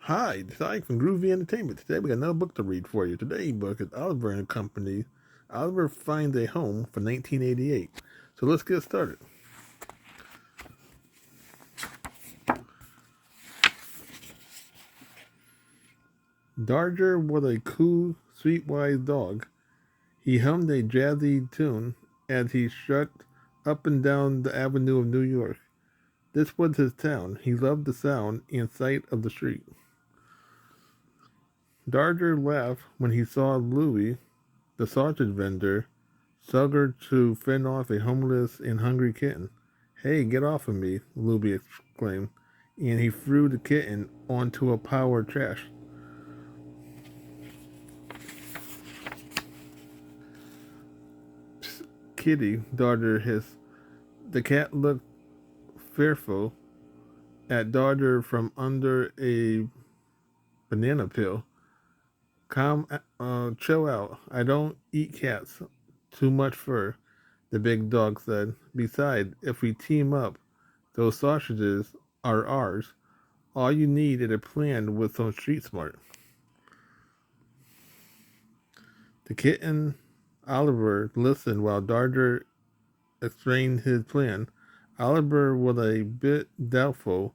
Hi, Sykes from Groovy Entertainment. Today we got another book to read for you. Today's book is Oliver and Company. Oliver Finds a Home for 1988. So let's get started. Dodger was a cool, streetwise dog. He hummed a jazzy tune as he shot up and down the avenue of New York. This was his town. He loved the sound and sight of the street. Dodger laughed when he saw Louie, the sausage vendor, Sugger to fend off a homeless and hungry kitten. Hey, get off of me, Luby exclaimed, and he threw the kitten onto a pile of trash. Psst, Kitty, Dodger hissed. The cat looked fearful at Dodger from under a banana peel. Calm, chill out. I don't eat cats. Too much fur, the big dog said. Besides, if we team up, those sausages are ours. All you need is a plan with some street smart. The kitten Oliver listened while Dodger explained his plan. Oliver was a bit doubtful,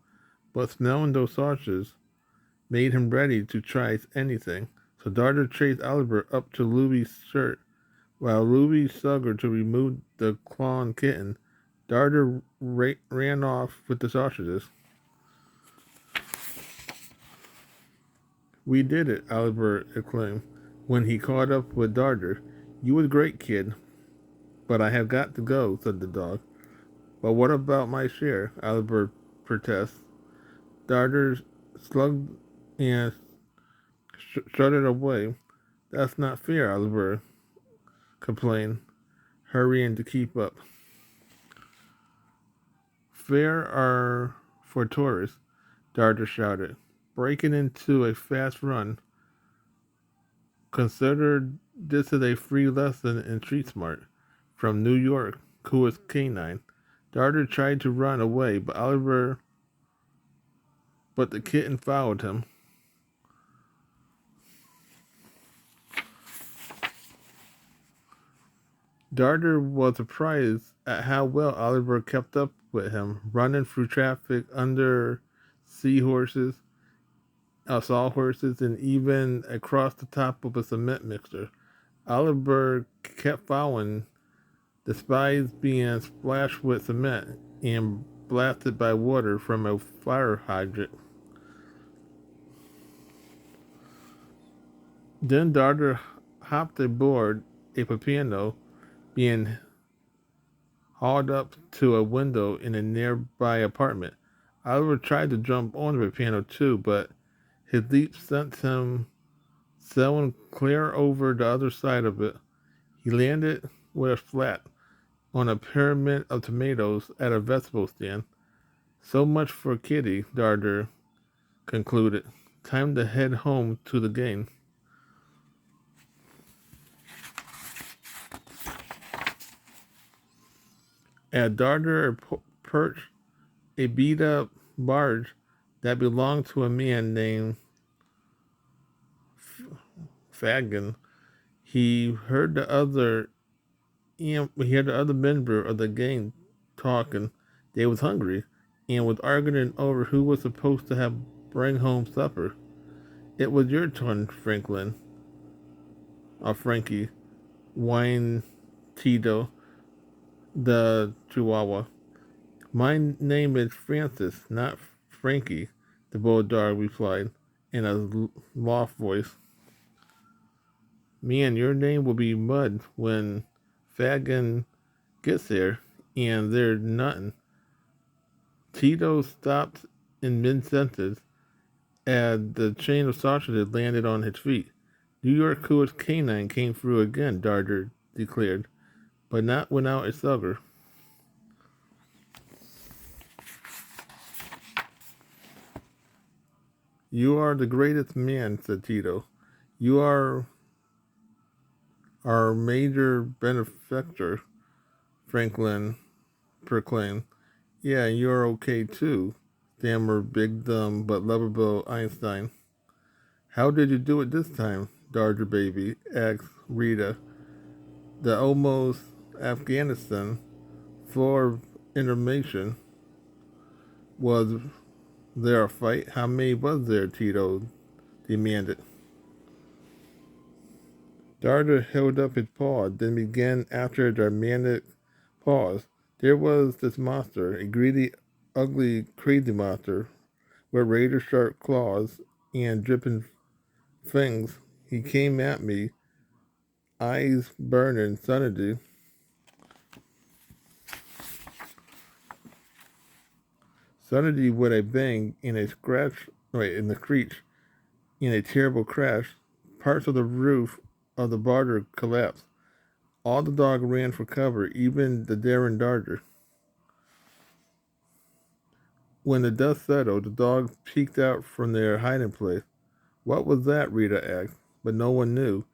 but smelling those sausages made him ready to try anything. So Dodger chased Oliver up to Louie's shirt while Louie struggled to remove the clawing kitten. Dodger ran off with the sausages. We did it, Oliver exclaimed when he caught up with Dodger. You was great, kid, but I have got to go, said the dog. But what about my share? Oliver protests. Dodger slugged and shuddered away. That's not fair, Oliver complained, hurrying to keep up. Fair are for tourists, Dodger shouted, breaking into a fast run. Consider this is a free lesson in street smart. From New York, coolest canine. Dodger tried to run away, but the kitten followed him. Dodger was surprised at how well Oliver kept up with him, running through traffic under seahorses, sawhorses, and even across the top of a cement mixer. Oliver kept following, despite being splashed with cement and blasted by water from a fire hydrant. Then Dodger hopped aboard a piano, being hauled up to a window in a nearby apartment. Oliver tried to jump on the piano too, but his leap sent him sailing clear over the other side of it. He landed with a flat on a pyramid of tomatoes at a vegetable stand. So much for Kitty, Dodger concluded. Time to head home to the game. As Dodger perched a beat up barge that belonged to a man named Fagin, he heard the other member of the gang talking. They was hungry and was arguing over who was supposed to have bring home supper. It was your turn, Franklin, or Frankie, whined Tito, the Chihuahua. My name is Francis, not Frankie, the bulldog replied in a loft voice. Man, your name will be Mud when Fagin gets there, and there's nothing. Tito stopped in mid-sentence as the chain of sausages landed on his feet. New York coolest canine came through again, Dodger declared, but not without a sugar. You are the greatest man, said Tito. You are our major benefactor, Franklin proclaimed. Yeah, you're okay too, stammered big, dumb, but lovable Einstein. How did you do it this time, Dodger baby? Asked Rita. The almost Afghanistan for information. Was there a fight? How many was there? Tito demanded. Darter held up his paw, then began after a dramatic pause. There was this monster, a greedy, ugly, crazy monster, with razor sharp claws and dripping fangs. He came at me, eyes burning, suddenly with a bang and a scratch, wait, and a screech, in a terrible crash. Parts of the roof of the barge collapsed. All the dog ran for cover, even the daring Darter. When the dust settled, the dogs peeked out from their hiding place. What was that? Rita asked, but no one knew.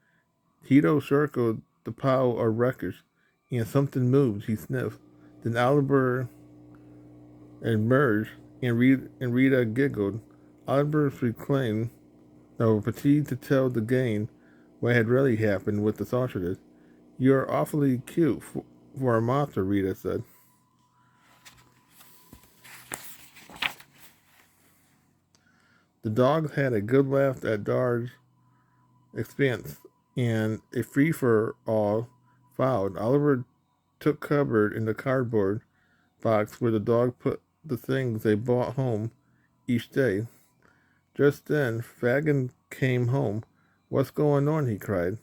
Tito circled the pile of wreckage, and something moved. He sniffed. Then Oliver emerged, and Rita giggled. Oliver reclaimed, though fatigued to tell the gang what had really happened with the sausages. You're awfully cute for a monster, Rita said. The dogs had a good laugh at Dar's expense, and a free-for-all followed. Oliver took cover in the cardboard box where the dog put the things they brought home each day. Just then, Fagin came home. What's going on? He cried.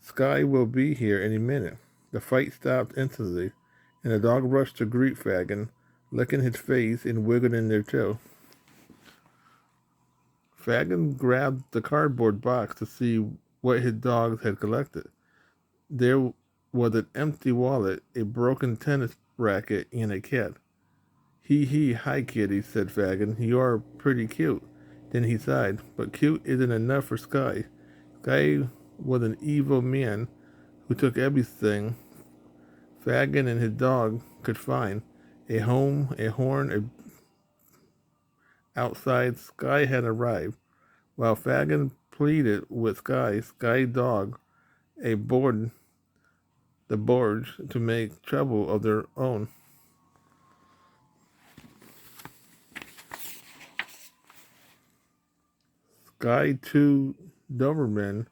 Sky will be here any minute. The fight stopped instantly, and the dog rushed to greet Fagin, licking his face and wiggling their tail. Fagin grabbed the cardboard box to see what his dogs had collected. There was an empty wallet, a broken tennis racket, and a cat. Hi kitty, said Fagin. You're pretty cute. Then he sighed, but cute isn't enough for Sky. Sky was an evil man who took everything Fagin and his dog could find. A home, a horn, outside. Sky had arrived. While Fagin pleaded with Sky dog, aboard the barge to make trouble of their own. Sky two Doberman,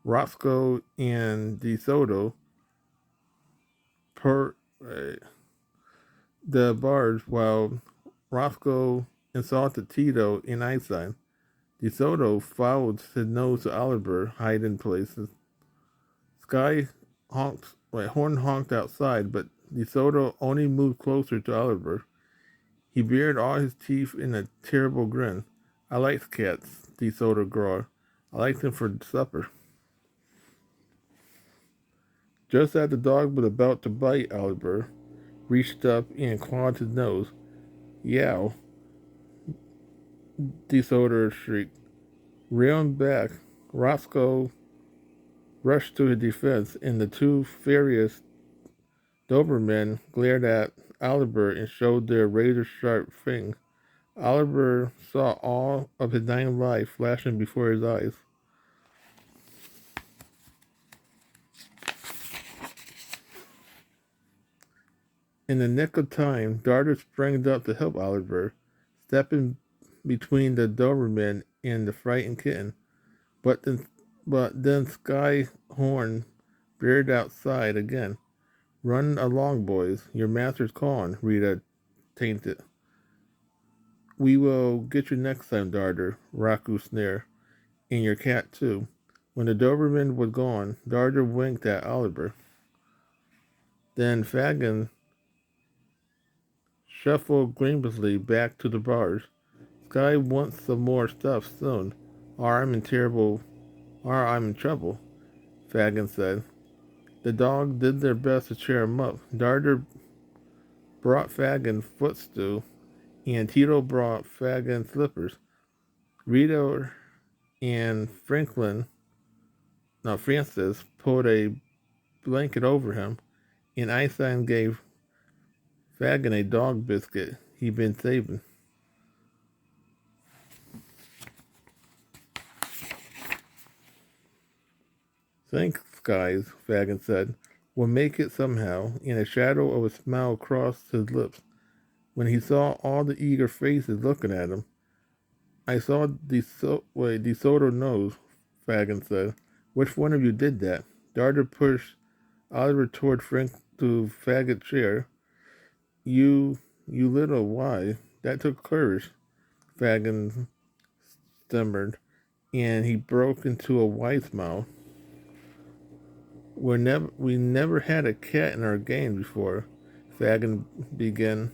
Roscoe and DeSoto, per the barge while Roscoe insulted Tito and Einstein. DeSoto followed his nose to Oliver, hiding places. Sky horn honked outside, but DeSoto only moved closer to Oliver. He bared all his teeth in a terrible grin. I like cats, DeSoto growled. I like them for supper. Just as the dog was about to bite, Oliver reached up and clawed his nose. Yow, DeSoto shrieked. Reeling back, Roscoe rushed to his defense, and the two furious Dobermen glared at Oliver and showed their razor-sharp fangs. Oliver saw all of his dying life flashing before his eyes. In the nick of time, Darter sprang up to help Oliver, stepping between the Doberman and the frightened kitten. But then Sky Horn veered outside again. Run along, boys. Your master's calling, Rita tainted. We will get you next time, Darter, Raku sneered. And your cat, too. When the Doberman was gone, Darter winked at Oliver. Then Fagin shuffled grievously back to the barge. Sky wants some more stuff soon, or I'm in trouble, Fagin said. The dog did their best to cheer him up. Darter brought Fagin footstool, and Tito brought Fagin slippers. Rita and Francis pulled a blanket over him, and Einstein gave Fagin a dog biscuit. he'd been saving. Thanks, guys, Fagin said. We'll make it somehow, and a shadow of a smile crossed his lips. When he saw all the eager faces looking at him, I saw DeSoto knows, Fagin said. Which one of you did that? Darter pushed Oliver toward Frank to Fagot's chair. You little why? That took courage, Fagin stammered, and he broke into a wide smile. We never had a cat in our game before, Fagin began,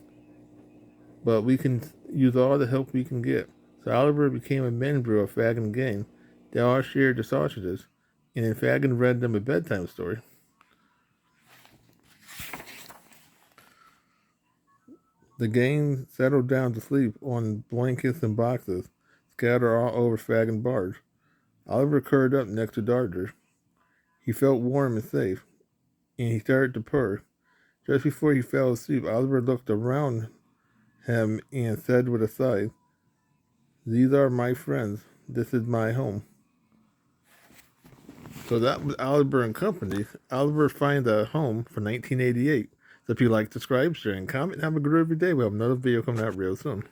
but we can use all the help we can get. So Oliver became a member of Fagin gang. They all shared the sausages, and then Fagin read them a bedtime story. The gang settled down to sleep on blankets and boxes scattered all over Fagin barge. Oliver curled up next to Darter. He felt warm and safe, and he started to purr. Just before he fell asleep, Oliver looked around him and said with a sigh, "These are my friends. This is my home." So that was Oliver and Company. Oliver Finds a Home for 1988. So if you like, subscribe, share, and comment, have a great day. We'll have another video coming out real soon.